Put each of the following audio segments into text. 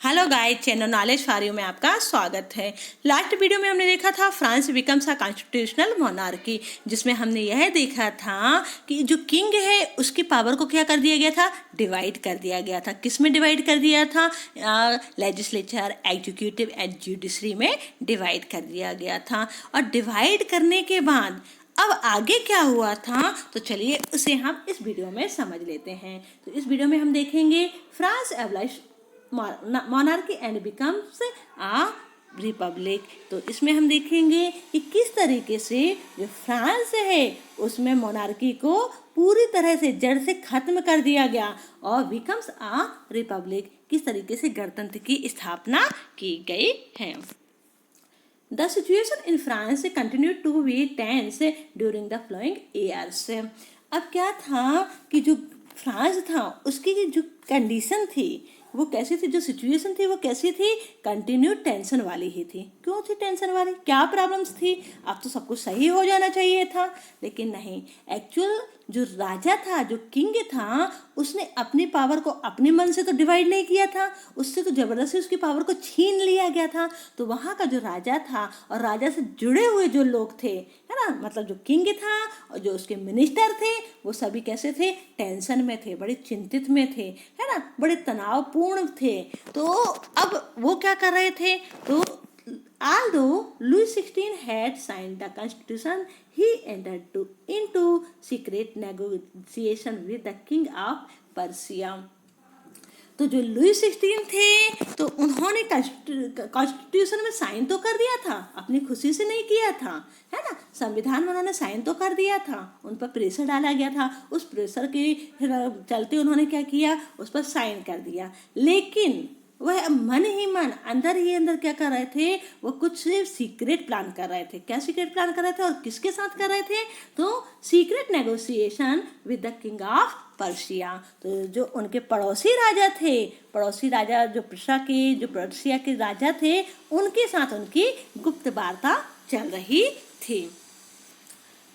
Hello guys, channel knowledge for you में आपका स्वागत है। लास्ट वीडियो में हमने देखा था France becomes a constitutional monarchy, जिसमें हमने यह देखा था कि जो किंग है उसकी पावर को क्या कर दिया गया था, डिवाइड कर दिया गया था। किस में डिवाइड कर दिया था? लेजिस्लेचर, एग्जीक्यूटिव एंड जुडिशरी में डिवाइड कर दिया गया था। और डिवाइड करने के बाद अब आगे क्या हुआ था, तो चलिए उसे हम इस वीडियो में समझ लेते हैं। तो इस वीडियो में हम देखेंगे France abolish monarchy and becomes a republic. तो इसमें हम देखेंगे कि किस तरीके से जो फ्रांस है उसमें मोनार्की को पूरी तरह से जड़ से खत्म कर दिया गया और बिकम्स आ रिपब्लिक, किस तरीके से गणतंत्र की स्थापना की गई है। The situation in France continued to be tense during the following years. अब क्या था कि जो फ्रांस था उसकी जो कंडीशन थी वो कैसी थी, जो सिचुएशन थी वो कैसी थी, कंटिन्यूड टेंशन वाली ही थी। क्यों थी टेंशन वाली? क्या प्रॉब्लम्स थी? अब तो सब कुछ सही हो जाना चाहिए था, लेकिन नहीं। एक्चुअल जो राजा था, जो किंग था, उसने अपनी पावर को अपने मन से तो डिवाइड नहीं किया था, उससे तो जबरदस्ती उसकी पावर को छीन लिया गया था। तो वहाँ का जो राजा था और राजा से जुड़े हुए जो लोग थे, है ना, मतलब जो किंग था और जो उसके मिनिस्टर थे, वो सभी कैसे थे? टेंशन में थे, बड़े चिंतित में थे, है ना, बड़े तनावपूर्ण थे। तो अब वो क्या कर रहे थे? तो although Louis XVI had signed the constitution, he entered into secret negotiation with the king of Persia. तो जो लुई 16 थे तो उन्होंने कॉन्स्टिट्यूशन में साइन तो कर दिया था, अपनी खुशी से नहीं किया था, है ना। संविधान में उन्होंने साइन तो कर दिया था, उन पर प्रेशर डाला गया था, उस प्रेशर के चलते उन्होंने क्या किया, उस पर साइन कर दिया। लेकिन वह मन ही मन अंदर ही अंदर क्या कर रहे थे, वो कुछ सीक्रेट प्लान कर रहे थे। क्या सीक्रेट प्लान कर रहे थे और किसके साथ कर रहे थे? तो secret negotiation with the king of Persia. तो जो उनके पड़ोसी राजा थे, पड़ोसी राजा जो पर्शिया के राजा थे, उनके साथ उनकी गुप्त वार्ता चल रही थी।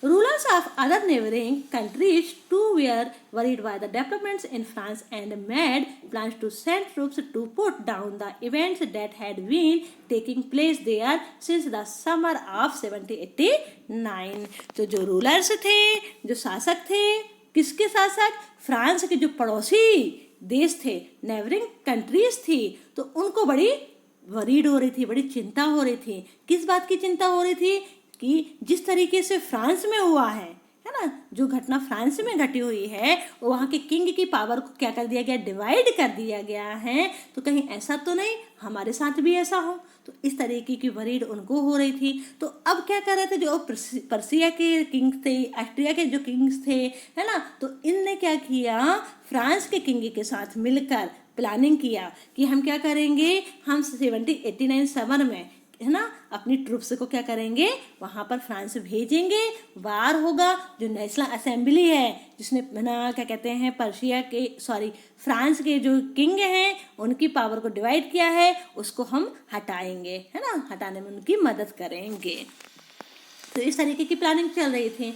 Rulers of other neighboring countries too were worried by the developments in France and made plans to send troops to put down the events that had been taking place there since the summer of 1789. तो जो rulers थे, जो शासक थे, किसके शासक? France के जो पड़ोसी देश थे, नेबरिंग कंट्रीज थी, तो उनको बड़ी वरीड हो रही थी, बड़ी चिंता हो रही थी। किस बात की चिंता हो रही थी? कि जिस तरीके से फ्रांस में हुआ है ना, जो घटना फ्रांस में घटी हुई है, वो वहाँ के किंग की पावर को क्या कर दिया गया, डिवाइड कर दिया गया है। तो कहीं ऐसा तो नहीं हमारे साथ भी ऐसा हो? तो इस तरीके की वरीड उनको हो रही थी। तो अब क्या कर रहे थे, जो पर्सिया के किंग थे, ऑस्ट्रिया के जो किंग्स थे, है ना, तो इनने क्या किया, फ्रांस के किंग के साथ मिलकर प्लानिंग किया कि हम क्या करेंगे, हम 1789 समर में, है ना, अपनी ट्रूप्स को क्या करेंगे, वहाँ पर फ्रांस भेजेंगे, वार होगा। जो नेशनल असेंबली है, जिसने ना क्या कहते हैं, फ्रांस के जो किंग हैं उनकी पावर को डिवाइड किया है, उसको हम हटाएंगे, है ना, हटाने में उनकी मदद करेंगे। तो इस तरीके की प्लानिंग चल रही थी।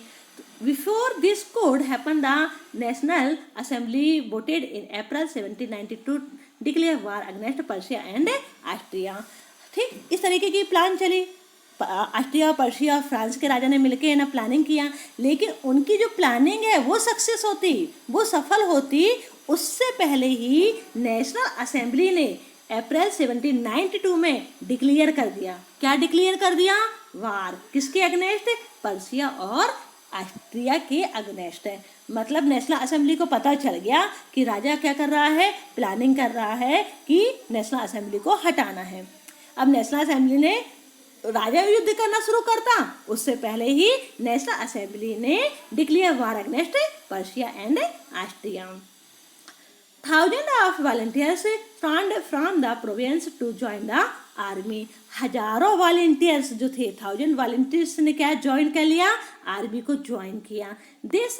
Before this code happen, the national assembly voted in April 1792 declare war against Persia and Austria. ठीक, इस तरीके की प्लान चली। ऑस्ट्रिया, पर्शिया और फ्रांस के राजा ने मिलकर ना प्लानिंग किया, लेकिन उनकी जो प्लानिंग है वो सक्सेस होती, वो सफल होती, उससे पहले ही नेशनल असेंबली ने अप्रैल 1792 में डिक्लेयर कर दिया। क्या डिक्लेयर कर दिया? वार। किसके अगेंस्ट? पर्शिया और ऑस्ट्रिया के अगेंस्ट है। मतलब नेशनल असेंबली को पता चल गया कि राजा क्या कर रहा है, प्लानिंग कर रहा है कि नेशनल असेंबली को हटाना है। अब नेशनल असेंबली ने राजा युद्ध करना शुरू करता, उससे पहले ही नेशनल असेंबली ने declare war against Persia and Austria. Thousands of volunteers turned from the province to join the army. हजारों वॉलेंटियर्स जो थे, 1000 वॉलेंटियर्स ने क्या ज्वाइन कर लिया, आर्मी को ज्वाइन किया। This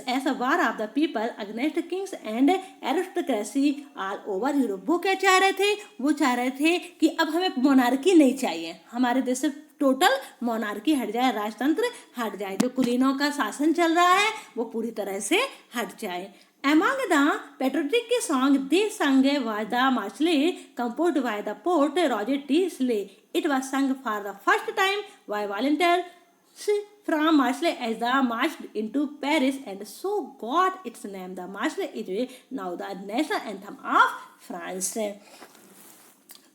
as a war of the people against kings and aristocracy all over Europe. वो क्या चाह रहे थे? वो चाह रहे थे कि अब हमें मोनार्की नहीं चाहिए, हमारे देश से टोटल मोनार्की हट जाए, राजतंत्र हट जाए, जो कुलीनों का शासन चल रहा है वो पूरी तरह से हट जाए। Among the patriotic song they sung was the Marseillaise, composed by the poet Roger T. Slay. It was sung for the first time by volunteers from Marseille as they marched into Paris and so got its name. The Marseillaise is now the national anthem of France.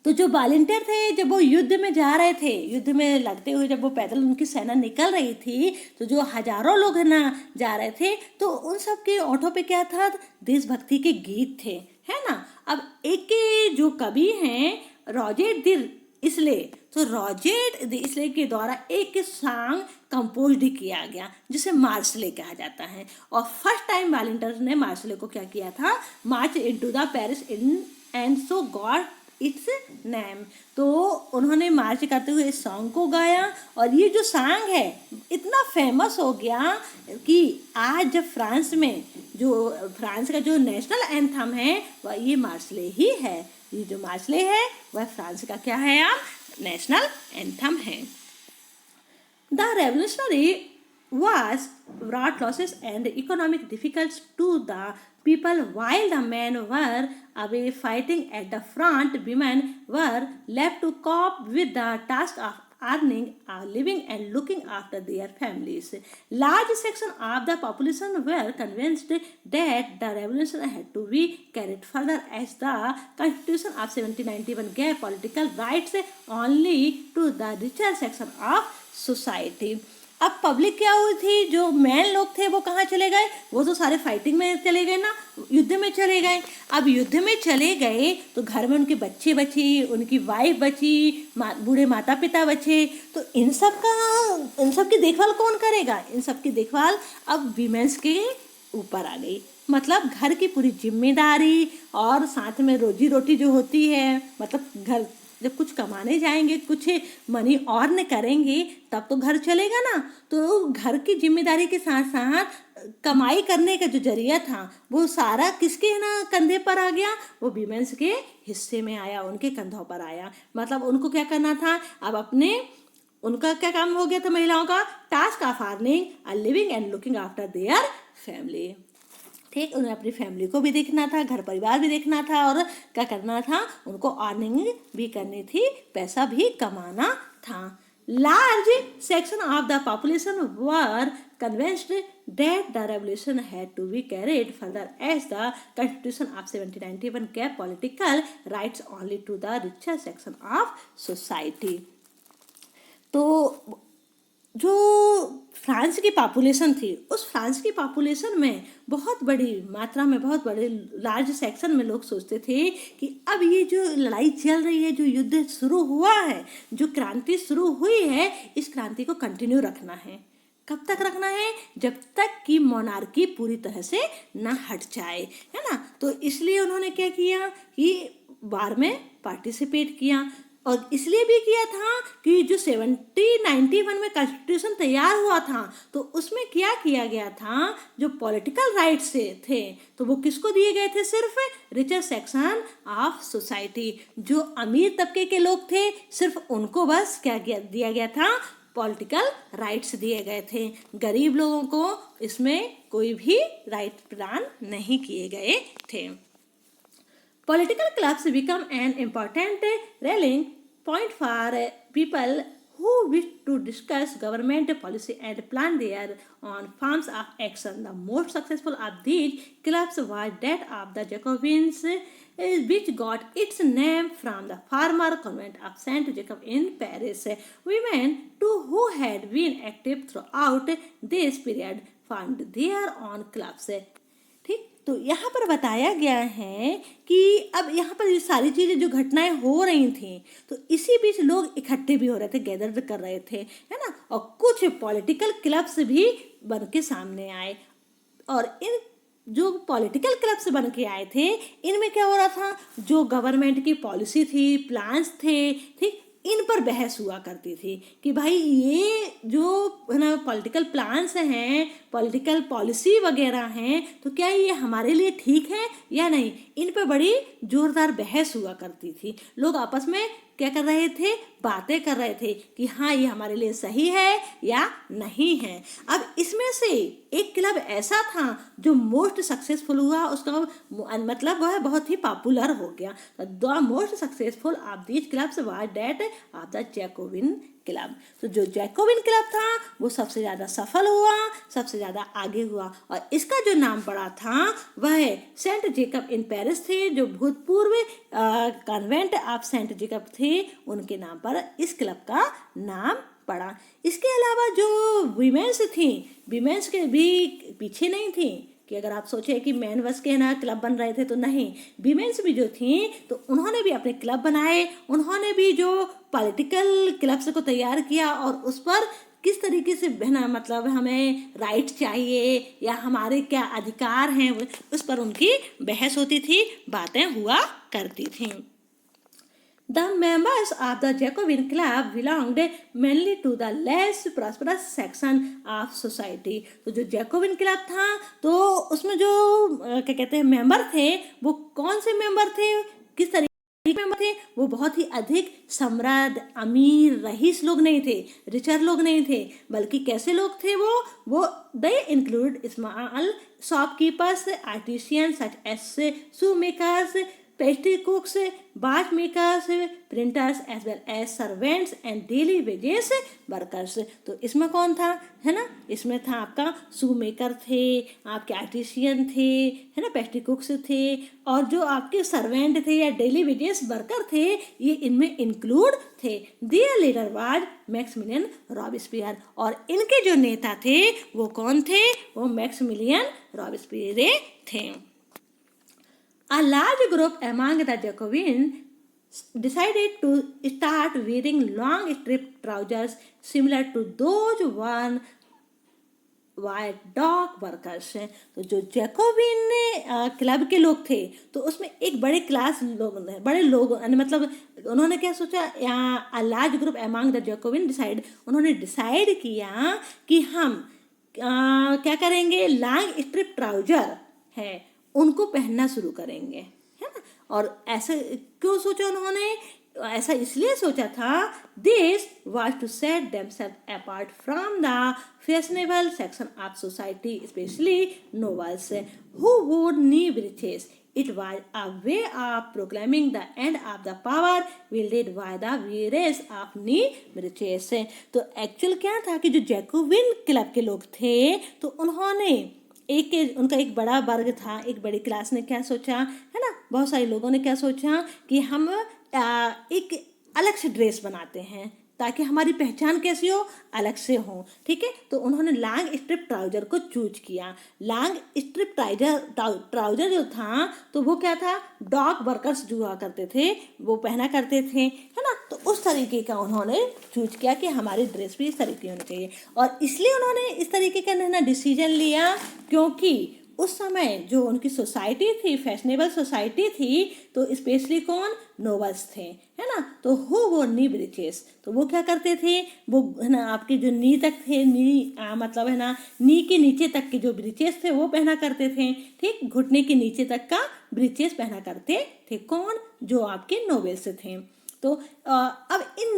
तो जो volunteer थे जब वो युद्ध में जा रहे थे, युद्ध में लगते हुए जब वो पैदल उनकी सेना निकल रही थी, तो जो हजारों लोग है ना जा रहे थे, तो उन सब के ओठों पे क्या था, देशभक्ति के गीत थे, है ना। अब एक जो कवि हैं रॉजर दी इसले, तो रॉजर दी इसले के द्वारा एक सॉन्ग कंपोज किया गया जिसे मार्शले कहा जाता है। और फर्स्ट टाइम वॉलंटियर्स ने मार्शले को क्या किया था, march into the Paris in and so got its name. तो उन्होंने मार्च करते हुए इस सॉन्ग को गाया और ये जो सॉन्ग है इतना फेमस हो गया कि आज जब फ्रांस में जो फ्रांस का जो नेशनल एंथम है वह ये मार्शले ही है। ये जो मार्शले है वह फ्रांस का क्या है, आप नेशनल एंथम है। The revolutionary was brought losses and economic difficulties to the people while the men were away fighting at the front. Women were left to cope with the task of earning a living and looking after their families. Large section of the population were convinced that the revolution had to be carried further as the Constitution of 1791 gave political rights only to the richer section of society. अब public क्या हुई थी, जो man लोग थे वो कहाँ चले गए, वो तो सारे फाइटिंग में चले गए ना, युद्ध में चले गए। अब युद्ध में चले गए तो घर में उनके बच्चे बची, उनकी वाइफ बची, बूढ़े माता पिता बचे, तो इन सब की देखभाल कौन करेगा, इन सब की देखभाल अब वीमेंस के ऊपर आ गई। मतलब घर की पूरी जिम्मेदारी और साथ में रोजी रोटी जो होती है, मतलब घर जब कुछ कमाने जाएंगे, कुछ मनी अर्न करेंगे तब तो घर चलेगा ना। तो घर की जिम्मेदारी के साथ साथ कमाई करने का जो जरिया था वो सारा किसके ना कंधे पर आ गया, वो वीमेंस के हिस्से में आया, उनके कंधों पर आया। मतलब उनको क्या करना था, अब अपने उनका क्या काम हो गया था महिलाओं का, task of earning a living and looking after their family. ठीक, उन्हें अपनी फैमिली को भी देखना था, घर परिवार भी देखना था और क्या करना था, उनको अर्निंग भी करनी थी, पैसा भी कमाना था। Large section of the population were convinced that the revolution had to be carried further as the Constitution of 1791 gave political rights only to the richer section of society. तो जो फ्रांस की पॉपुलेशन थी, उस France की population में बहुत बड़ी मात्रा में, बहुत बड़े लार्ज सेक्शन में लोग सोचते थे कि अब ये जो लड़ाई चल रही है, जो युद्ध शुरू हुआ है, जो क्रांति शुरू हुई है, इस क्रांति को कंटिन्यू रखना है। कब तक रखना है, जब तक कि मोनार्की पूरी तरह से ना हट जाए, है ना। तो इसलिए उन्होंने क्या किया कि वार में पार्टिसिपेट किया, और इसलिए भी किया था कि जो 1791 में कॉन्स्टिट्यूशन तैयार हुआ था तो उसमें क्या किया गया था, जो पॉलिटिकल राइट्स थे तो वो किसको दिए गए थे, सिर्फ रिचर सेक्शन ऑफ सोसाइटी, जो अमीर तबके के लोग थे सिर्फ उनको बस क्या दिया गया था, पॉलिटिकल राइट्स दिए गए थे। गरीब लोगों को इसमें कोई भी राइट प्रदान नहीं किए गए थे। Political clubs become an important rallying point for people who wish to discuss government policy and plan their own forms of action. The most successful of these clubs was that of the Jacobins, which got its name from the former convent of Saint Jacob in Paris. Women too, who had been active throughout this period, formed their own clubs. ठीक, तो यहाँ पर बताया गया है कि अब यहाँ पर ये सारी चीज़ें जो घटनाएं हो रही थी तो इसी बीच लोग इकट्ठे भी हो रहे थे, गैदर कर रहे थे, है ना। और कुछ पॉलिटिकल क्लब्स भी बन के सामने आए, और इन जो पॉलिटिकल क्लब्स बन के आए थे इनमें क्या हो रहा था, जो गवर्नमेंट की पॉलिसी थी, प्लान्स थे, ठीक, इन पर बहस हुआ करती थी कि भाई ये जो है ना पॉलिटिकल प्लान्स हैं, पॉलिटिकल पॉलिसी वगैरह हैं, तो क्या ये हमारे लिए ठीक है या नहीं, इन पर बड़ी जोरदार बहस हुआ करती थी। लोग आपस में क्या कर रहे थे, बातें कर रहे थे कि हाँ ये हमारे लिए सही है या नहीं है। अब इसमें से एक क्लब ऐसा था जो मोस्ट सक्सेसफुल हुआ, उसका मतलब वह बहुत ही पॉपुलर हो गया। The most successful of these clubs was that of the Jacobin club. तो जो जैकोबिन क्लब था वो सबसे ज़्यादा सफल हुआ, सबसे ज़्यादा आगे हुआ, और इसका जो नाम पड़ा था वह सेंट जेकब इन पेरिस थे, जो भूतपूर्व कन्वेंट ऑफ सेंट जेकब थे, उनके नाम पर इस क्लब का नाम पड़ा। इसके अलावा जो वीमेंस थी, वीमेंस के भी पीछे नहीं थी कि अगर आप सोचे कि मैन बस के ना क्लब बन रहे थे, तो नहीं, वीमेंस भी जो थी तो उन्होंने भी अपने क्लब बनाए, उन्होंने भी जो पॉलिटिकल क्लब्स को तैयार किया और उस पर किस तरीके से बहना, मतलब हमें राइट चाहिए या हमारे क्या अधिकार हैं, उस पर उनकी बहस होती थी, बातें हुआ करती थी। The members of the Jacobin Club belonged mainly to the less prosperous section of society। तो जो जैकोबिन क्लब था तो उसमें जो क्या कहते हैं मेंबर थे, वो कौन से मेंबर थे, किस तरीके के मेंबर थे, वो बहुत ही अधिक समृद्ध, अमीर, रईस लोग नहीं थे, रिचर लोग नहीं थे, बल्कि कैसे लोग थे वो they include small shopkeepers, artisan such as shoe makers, pastry cooks, watch makers, printers as well as servants and daily wages workers। तो इसमें कौन था, है ना, इसमें था आपका शू मेकर थे, आपके आर्टिशियन थे, है ना, पेस्ट्री कुक्स थे, और जो आपके सर्वेंट थे या डेली वेजेस वर्कर थे, ये इनमें इंक्लूड थे। दियर लीडर वाज मैक्सिमिलियन रॉबेस्पियर, और इनके जो नेता थे वो कौन थे, वो मैक्सिमिलियन रॉबेस्पियर थे। A large group among the Jacobins decided to start wearing long striped trousers similar to those worn by dock workers। तो जो जैकोबिन क्लब के लोग थे तो उसमें एक बड़े क्लास लोग, बड़े लोग, मतलब उन्होंने क्या सोचा, a large group among the Jacobin उन्होंने डिसाइड किया कि हम क्या करेंगे, लॉन्ग स्ट्रिप ट्राउजर है उनको पहनना शुरू करेंगे, है ना। और ऐसा क्यों सोचा उन्होंने, ऐसा इसलिए सोचा था, this was to set themselves apart from the fashionable section of society, especially nobles who wore knee breeches. It was a way of proclaiming the end of the power wielded by the wearers of knee breeches। तो actual क्या था कि जो Jacobin club के लोग थे तो उन्होंने उनका एक बड़ा वर्ग था, एक बड़ी क्लास ने क्या सोचा, है ना, बहुत सारे लोगों ने क्या सोचा कि हम एक अलग से ड्रेस बनाते हैं ताकि हमारी पहचान कैसी हो, अलग से हो, ठीक है। तो उन्होंने लॉन्ग स्ट्रिप ट्राउजर को चूज किया। लॉन्ग स्ट्रिप ट्राउजर जो था तो वो क्या था, डॉग वर्कर्स जो हुआ करते थे वो पहना करते थे, है ना। तो उस तरीके का उन्होंने चूज किया कि हमारी ड्रेस भी इस तरीके की होनी चाहिए, और इसलिए उन्होंने इस तरीके का डिसीजन लिया क्योंकि उस समय जो उनकी सोसाइटी थी, फैशनेबल सोसाइटी थी, तो स्पेशली कौन, नोबल्स थे, है ना। तो वो नी ब्रीचेस, तो वो क्या करते थे, वो है ना आपके जो नी तक थे, मतलब है ना नी के नीचे तक के जो ब्रीचेस थे वो पहना करते थे, ठीक, घुटने के नीचे तक का ब्रीचेस पहना करते थे, कौन, जो आपके नोबल्स थे। तो अब इन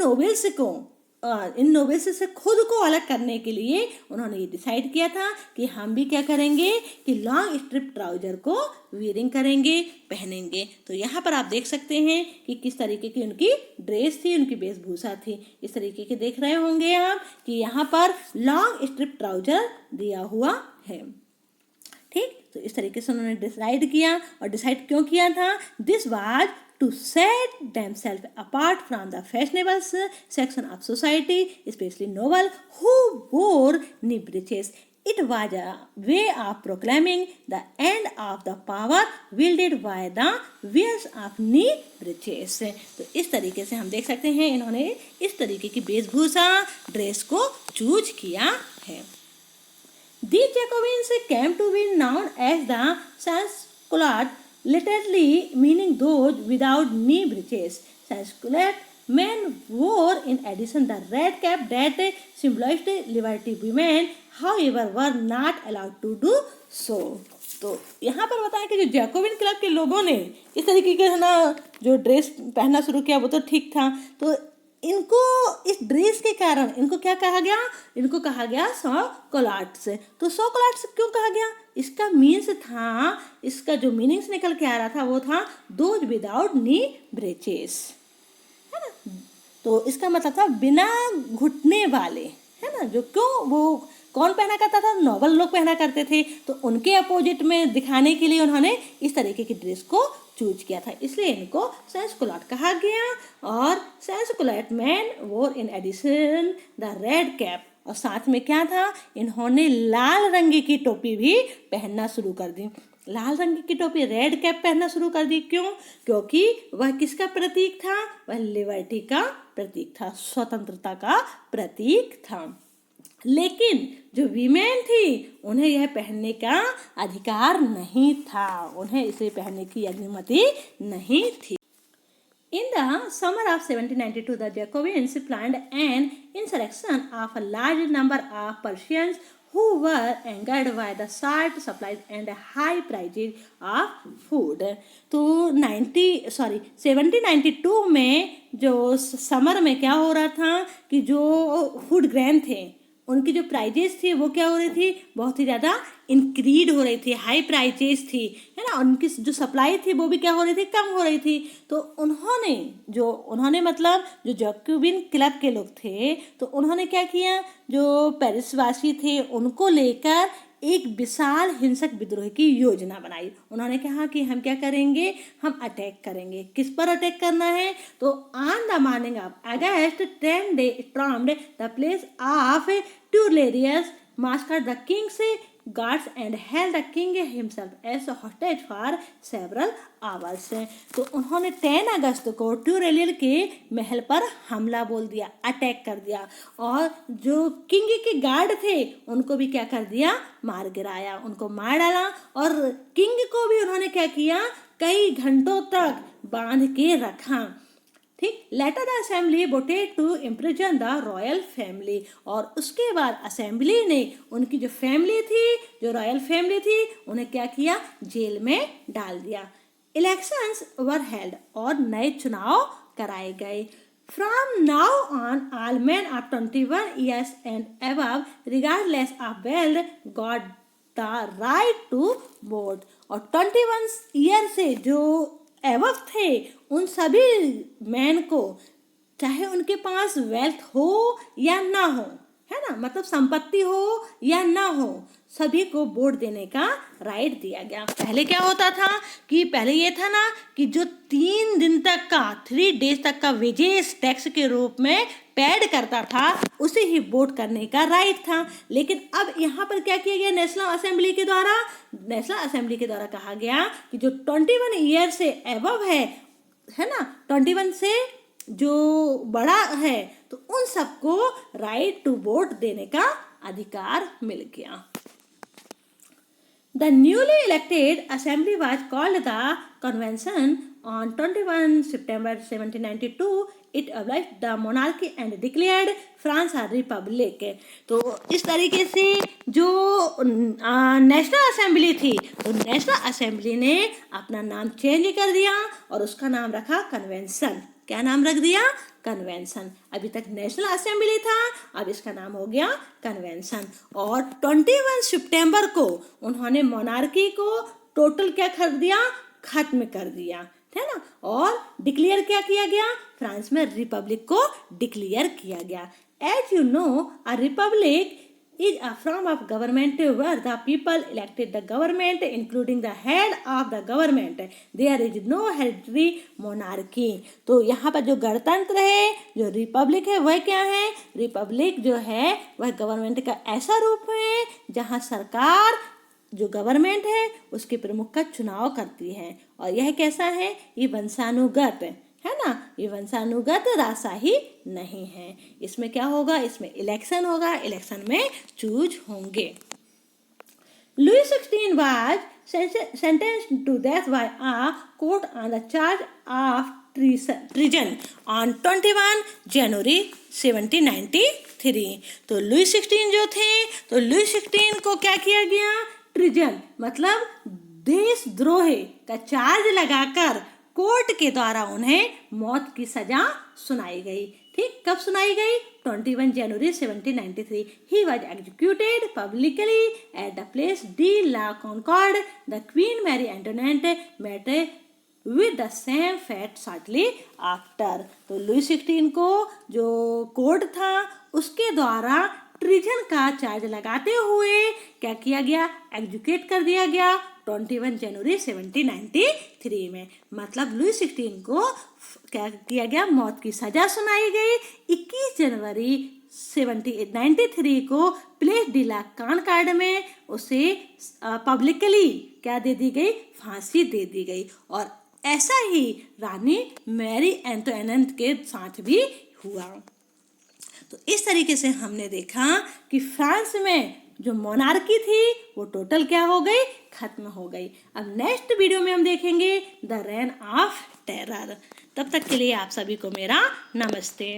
नोबल्स से खुद को अलग करने के लिए उन्होंने ये डिसाइड किया था कि हम भी क्या करेंगे कि लॉन्ग स्ट्रिप ट्राउजर को वियरिंग करेंगे, पहनेंगे। तो यहाँ पर आप देख सकते हैं कि किस तरीके की उनकी ड्रेस थी, उनकी वेशभूषा थी। इस तरीके के देख रहे होंगे आप कि यहाँ पर लॉन्ग स्ट्रिप ट्राउजर दिया हुआ है, ठीक। तो इस तरीके से उन्होंने डिसाइड किया, और डिसाइड क्यों किया था, this was to set themselves apart from the fashionable section of society, especially noble who wore knee breeches। It was a way of proclaiming the end of the power wielded by the wearers of knee breeches। तो इस तरीके से हम देख सकते हैं इन्होंने इस तरीके की वेशभूषा, ड्रेस को चूज किया है। These Jacobins came to be known as the sans-culottes, literally meaning those without knee breeches। Sans-culotte men wore in addition the red cap that symbolized liberty. Women, however, were not allowed to do so। तो यहाँ पर बताएं कि जो Jacobin club के लोगों ने इस तरीके के है ना जो ड्रेस पहनना शुरू किया वो तो ठीक था, तो इनको इस ड्रेस के कारण इनको क्या कहा गया, इनको कहा गया सॉकोलाट्स। तो सॉकोलाट्स क्यों कहा गया, इसका मीन्स था, इसका जो मीनिंग्स निकल के आ रहा था वो था दोज विदाउट नी ब्रेचेस, है ना। तो इसका मतलब था बिना घुटने वाले, है ना। जो क्यों वो कौन पहना करता था, नॉबल लोग पहना करते थे, तो उनके अपोजिट में दिखाने के लिए उन्होंने इस तरीके की ड्रेस को चूज किया था, इसलिए इनको सैंसकुलॉट कहा गया। और sansculotte man wore in addition the red cap, और साथ में क्या था, इन्होंने लाल रंग की टोपी भी पहनना शुरू कर दी। लाल रंग की टोपी, रेड कैप पहनना शुरू कर दी, क्यों, क्योंकि वह किसका प्रतीक था, वह लिबर्टी का प्रतीक था, स्वतंत्रता का प्रतीक था। लेकिन जो वीमेन थी उन्हें यह पहनने का अधिकार नहीं था, उन्हें इसे पहनने की अनुमति नहीं थी। In the summer of 1792, the Jacobins planned an insurrection of a large number of Persians who were angered by the short supplies and high prices of food. तो 1792 में जो समर में क्या हो रहा था कि जो फूड ग्रेन थे उनकी जो प्राइजेस थी वो क्या हो रही थी, बहुत ही ज़्यादा इंक्रीड हो रही थी, हाई प्राइजेस थी, है ना। उनकी जो सप्लाई थी वो भी क्या हो रही थी, कम हो रही थी। तो उन्होंने मतलब जो जैकोबिन क्लब के लोग थे तो उन्होंने क्या किया, जो पेरिसवासी थे उनको लेकर एक विशाल हिंसक विद्रोह की योजना बनाई। उन्होंने कहा कि हम क्या करेंगे, हम अटैक करेंगे। किस पर अटैक करना है, तो on the morning of August 10 they stormed the place of Tuilerius, massacred the king's guards and held the king himself as a hostage for several hours. तो उन्होंने 10 अगस्त को ट्यूरेलियर के महल पर हमला बोल दिया, अटैक कर दिया, और जो किंग के गार्ड थे उनको भी क्या कर दिया, मार गिराया, उनको मार डाला। और किंग को भी उन्होंने क्या किया, कई घंटों तक बांध के रखा। ठीक, later the assembly voted to imprison the royal family, और उसके बाद असेंबली ने उनकी जो फैमिली थी, जो रॉयल फैमिली थी, उन्हें क्या किया, जेल में डाल दिया। इलेक्शंस वर हेल्ड, और नए चुनाव कराए गए। From now on all main of 21 years and above regardless of wealth got the right to vote। और 21 ईयर से जो एवब थे उन सभी मैन को, चाहे उनके पास वेल्थ हो या ना हो, है ना, मतलब संपत्ति हो या ना हो, सभी को वोट देने का राइट दिया गया। पहले क्या होता था कि पहले ये था ना कि जो 3 दिन तक का 3 डेज तक का वेजेस टैक्स के रूप में पेड करता था उसे ही वोट करने का राइट था। लेकिन अब यहाँ पर क्या किया गया, नेशनल असेंबली के द्वारा कहा गया कि जो 21 ईयर से एबव है ना, 21 से जो बड़ा है, तो उन सबको राइट टू वोट देने का अधिकार मिल गया। The newly elected assembly was called the convention on 21 September 1792. It abolished the monarchy and declared France a republic. तो इस तरीके से जो नेशनल असेंबली थी, तो नेशनल असेंबली ने अपना नाम चेंज कर दिया और उसका नाम रखा कन्वेंशन। क्या नाम रख दिया, कन्वेंशन। अभी तक नेशनल असेंबली था, अब इसका नाम हो गया कन्वेंशन। और 21 सितंबर को उन्होंने मोनार्की को टोटल क्या कर दिया, खत्म कर दिया, है ना। और डिक्लेयर क्या किया गया, फ्रांस में रिपब्लिक को डिक्लेयर किया गया। As you know, a republic is a form of government where the people elected the government, including the head of the government. There is no hereditary monarchy. तो यहाँ पर जो गणतंत्र है, जो रिपब्लिक है, वह क्या है, रिपब्लिक जो है वह गवर्नमेंट का ऐसा रूप है जहाँ सरकार जो गवर्नमेंट है उसके प्रमुख का चुनाव करती है। और यह कैसा है, ये वंशानुगत है ना, ये वंशानुगत राजशाही नहीं है। इसमें क्या होगा, इसमें इलेक्शन होगा, इलेक्शन में चूज होंगे। Louis 16 was sentenced to death by a court on the charge of treason on 21 January 1793। तो लुई 16 जो थे, तो लुई 16 को क्या किया गया ट्रिजन मतलब देशद्रोह का चार्ज लगाकर कोर्ट के द्वारा उन्हें मौत की सजा सुनाई गई। ठीक, कब सुनाई गई? 21 जनवरी 1793। He was executed publicly at the place de la Concorde. The Queen Mary Antoinette met with the same fate shortly after. तो लुई 16 को जो कोर्ट था उसके द्वारा ट्रिजन का चार्ज लगाते हुए क्या किया गया? एग्जीक्यूट कर दिया गया 21 जनवरी 1793 में। मतलब लुई 16 को क्या किया गया? मौत की सजा सुनाई गई। 21 जनवरी 1793 को प्लेस डी ला कॉनकॉर्ड में उसे पब्लिकली क्या दे दी गई? फांसी दे दी गई। और ऐसा ही रानी मैरी एंटोइनेट के साथ भी हुआ। तो इस तरीके से हमने देखा कि फ्रांस में जो मोनार्की थी वो टोटल क्या हो गई? खत्म हो गई। अब नेक्स्ट वीडियो में हम देखेंगे द रेन ऑफ टेरर। तब तक के लिए आप सभी को मेरा नमस्ते।